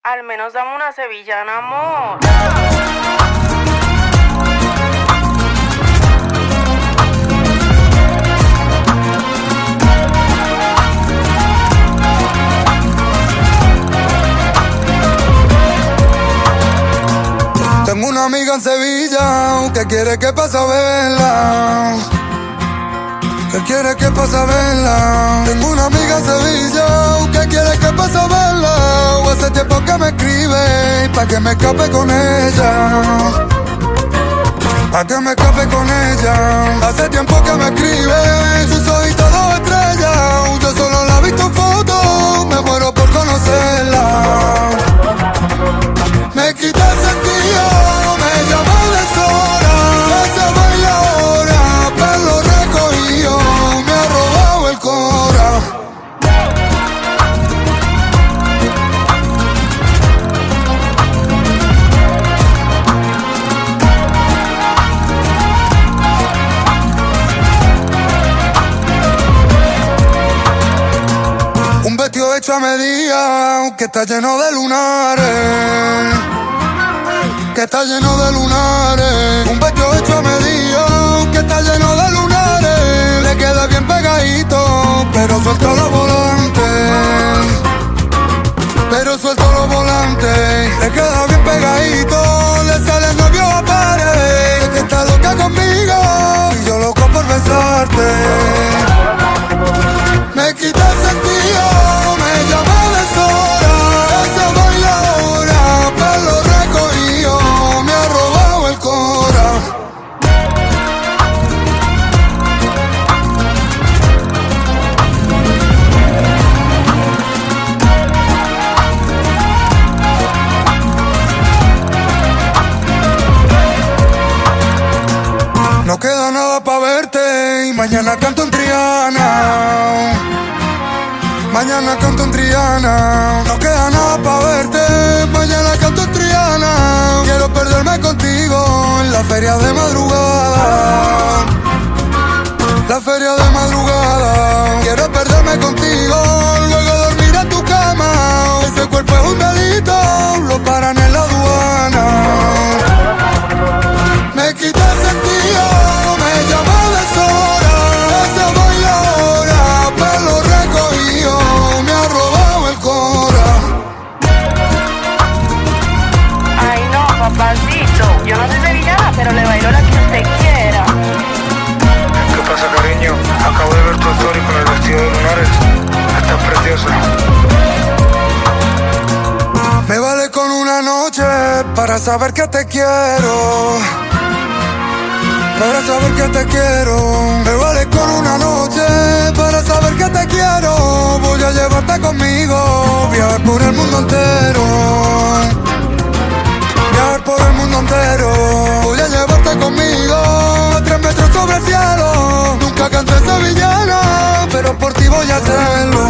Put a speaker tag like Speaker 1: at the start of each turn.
Speaker 1: Al menos dame una sevillana, amor.
Speaker 2: Tengo una amiga en Sevilla que quiere que pase a verla. Que quiere que pase a verla. Tengo una amiga en Sevilla que quiere que pase a verla. Hace tiempo que me escribe pa' que me escape con ella. Pa' que me escape con ella. Hace tiempo que me escribe, sus ojitos dos estrellas. Yo solo la he visto en fotos, me muero por conocerla. Me quita el sentido, me llama de sola. Se baila ahora, pelo recogido, me ha robado el cora. Un vestido hecho a medida, que está lleno de lunares. Que está lleno de lunares. Un vestido hecho a medida, que está lleno de lunares. Le queda bien pegadito, pero suelto los volantes. Pero suelto los volantes. Le queda bien pegadito, le sale el novio a pared. Que está loca conmigo y yo loco por besarte. Me quita el sentido, me llama de sola. Esa bailadora, pelo recogido, me ha robado el cora. No queda nada pa' verte y mañana canto en Triana. Mañana canto en Triana. No queda nada pa' verte, mañana canto en Triana. Quiero perderme contigo en la feria de madrugada. La feria de madrugada. Quiero perderme contigo, luego dormir en tu cama. Ese cuerpo es un delito, lo paran en la aduana. Me quita el sentido, me llama de sola. Esa bailadora, pelo recogido, me ha robado el cora.
Speaker 1: Ay, no, papacito. Yo no soy sevillana, pero le bailo la que usted quiera.
Speaker 3: ¿Qué pasa, cariño? Acabo de ver tu story con el vestido de lunares. Estás preciosa.
Speaker 2: Me vale con una noche para saber que te quiero. Para saber que te quiero. Me vale con una noche para saber que te quiero. Voy a llevarte conmigo, viajar por el mundo entero. Viajar por el mundo entero. Voy a llevarte conmigo a 3 metros sobre el cielo. Nunca canté sevillana, pero por ti voy a hacerlo.